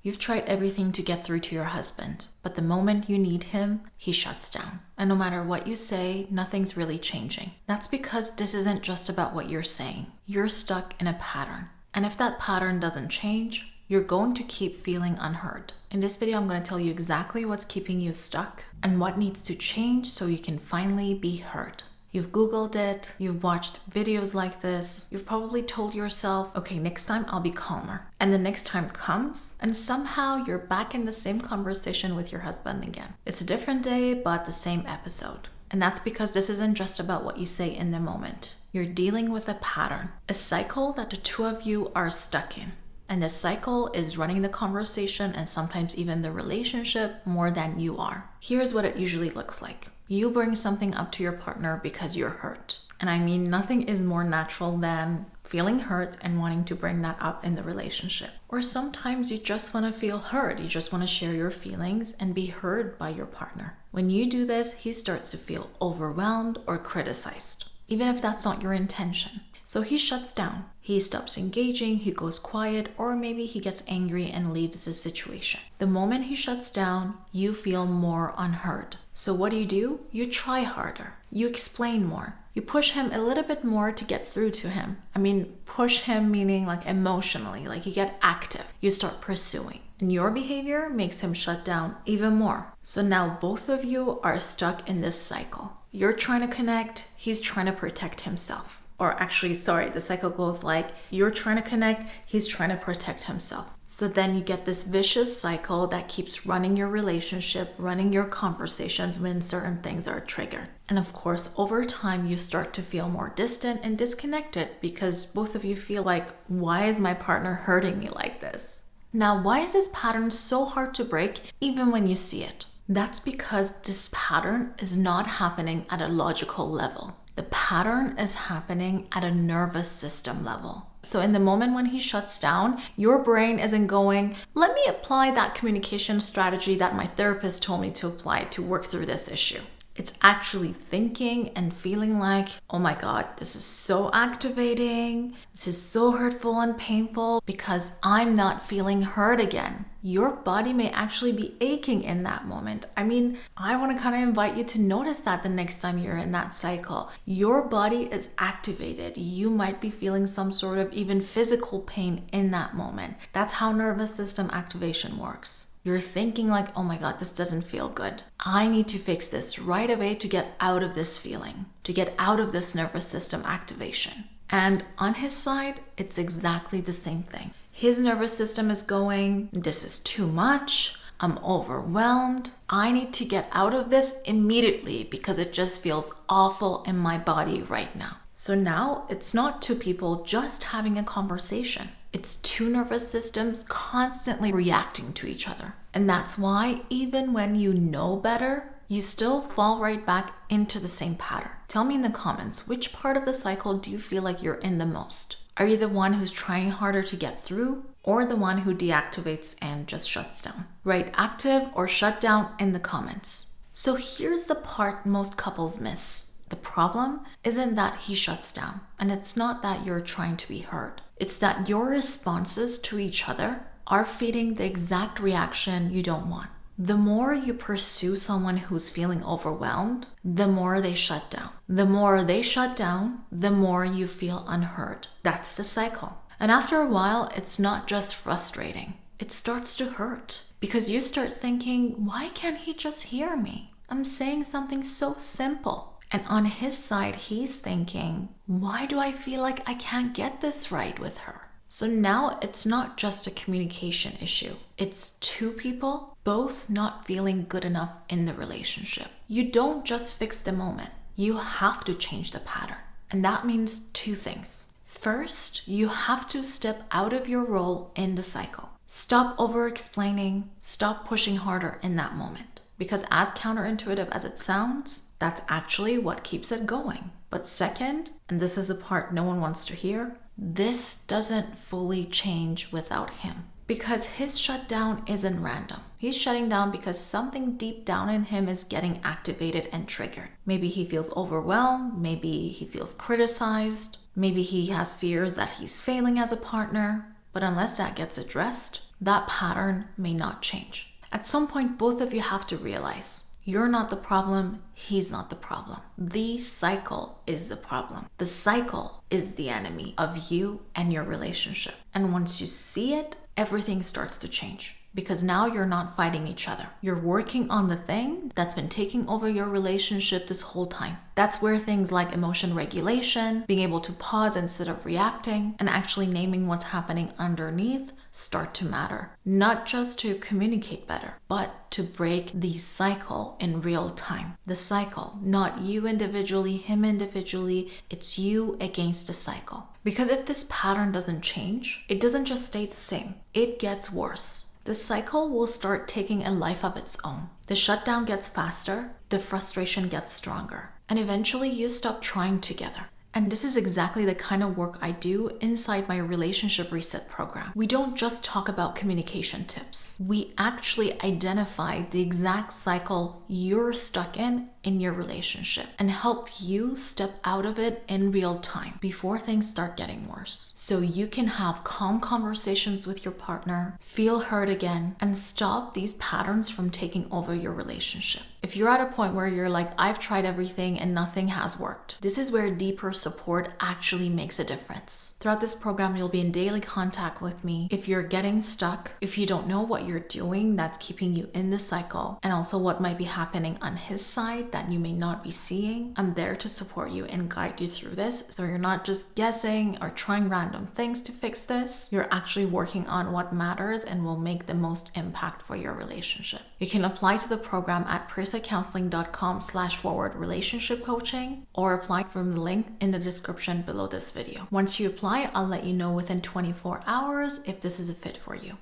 You've tried everything to get through to your husband, but the moment you need him, he shuts down. And no matter what you say, nothing's really changing. That's because this isn't just about what you're saying. You're stuck in a pattern. And if that pattern doesn't change, you're going to keep feeling unheard. In this video, I'm going to tell you exactly what's keeping you stuck and what needs to change so you can finally be heard. You've Googled it, you've watched videos like this, you've probably told yourself, okay, next time I'll be calmer. And the next time comes, and somehow you're back in the same conversation with your husband again. It's a different day, but the same episode. And that's because this isn't just about what you say in the moment. You're dealing with a pattern, a cycle that the two of you are stuck in. And this cycle is running the conversation and sometimes even the relationship more than you are. Here's what it usually looks like. You bring something up to your partner because you're hurt. And I mean, nothing is more natural than feeling hurt and wanting to bring that up in the relationship. Or sometimes you just want to feel heard. You just want to share your feelings and be heard by your partner. When you do this, he starts to feel overwhelmed or criticized, even if that's not your intention. So he shuts down. He stops engaging, he goes quiet, or maybe he gets angry and leaves the situation. The moment he shuts down, you feel more unheard. So what do? You try harder. You explain more. You push him a little bit more to get through to him. I mean, push him meaning like emotionally, like you get active. You start pursuing. And your behavior makes him shut down even more. So now both of you are stuck in this cycle. You're trying to connect, he's trying to protect himself. Or actually, the cycle goes like, you're trying to connect, he's trying to protect himself. So then you get this vicious cycle that keeps running your relationship, running your conversations when certain things are triggered. And of course, over time, you start to feel more distant and disconnected because both of you feel like, why is my partner hurting me like this? Now, why is this pattern so hard to break even when you see it? That's because this pattern is not happening at a logical level. The pattern is happening at a nervous system level. So in the moment when he shuts down, your brain isn't going, let me apply that communication strategy that my therapist told me to apply to work through this issue. It's actually thinking and feeling like, oh my God, this is so activating. This is so hurtful and painful because I'm not feeling heard again. Your body may actually be aching in that moment. I mean, I want to kind of invite you to notice that the next time you're in that cycle. Your body is activated. You might be feeling some sort of even physical pain in that moment. That's how nervous system activation works. You're thinking like, oh my God, this doesn't feel good. I need to fix this right away to get out of this feeling, to get out of this nervous system activation. And on his side, it's exactly the same thing. His nervous system is going, this is too much. I'm overwhelmed. I need to get out of this immediately because it just feels awful in my body right now. So now it's not two people just having a conversation. It's two nervous systems constantly reacting to each other. And that's why even when you know better, you still fall right back into the same pattern. Tell me in the comments, which part of the cycle do you feel like you're in the most? Are you the one who's trying harder to get through or the one who deactivates and just shuts down? Write active or shut down in the comments. So here's the part most couples miss. The problem isn't that he shuts down, and it's not that you're trying to be heard. It's that your responses to each other are feeding the exact reaction you don't want. The more you pursue someone who's feeling overwhelmed, the more they shut down. The more they shut down, the more you feel unheard. That's the cycle. And after a while, it's not just frustrating. It starts to hurt because you start thinking, why can't he just hear me? I'm saying something so simple. And on his side, he's thinking, why do I feel like I can't get this right with her? So now it's not just a communication issue. It's two people both not feeling good enough in the relationship. You don't just fix the moment. You have to change the pattern. And that means two things. First, you have to step out of your role in the cycle. Stop over-explaining. Stop pushing harder in that moment. Because as counterintuitive as it sounds, that's actually what keeps it going. But second, and this is the part no one wants to hear, this doesn't fully change without him. Because his shutdown isn't random. He's shutting down because something deep down in him is getting activated and triggered. Maybe he feels overwhelmed, maybe he feels criticized, maybe he has fears that he's failing as a partner. But unless that gets addressed, that pattern may not change. At some point, both of you have to realize you're not the problem, he's not the problem. The cycle is the problem. The cycle is the enemy of you and your relationship. And once you see it, everything starts to change. Because now you're not fighting each other. You're working on the thing that's been taking over your relationship this whole time. That's where things like emotion regulation, being able to pause instead of reacting, and actually naming what's happening underneath start to matter. Not just to communicate better, but to break the cycle in real time. The cycle, not you individually, him individually, it's you against the cycle. Because if this pattern doesn't change, it doesn't just stay the same, it gets worse. The cycle will start taking a life of its own. The shutdown gets faster, the frustration gets stronger, and eventually you stop trying together. And this is exactly the kind of work I do inside my Relationship Reset program. We don't just talk about communication tips. We actually identify the exact cycle you're stuck in your relationship and help you step out of it in real time before things start getting worse. So you can have calm conversations with your partner, feel heard again, and stop these patterns from taking over your relationship. If you're at a point where you're like, I've tried everything and nothing has worked, this is where deeper support actually makes a difference. Throughout this program, you'll be in daily contact with me if you're getting stuck, if you don't know what you're doing that's keeping you in the cycle, and also what might be happening on his side that you may not be seeing. I'm there to support you and guide you through this, so you're not just guessing or trying random things to fix this. You're actually working on what matters and will make the most impact for your relationship. You can apply to the program at parisacounseling.com/relationship coaching or apply from the link in the description below this video. Once you apply, I'll let you know within 24 hours if this is a fit for you.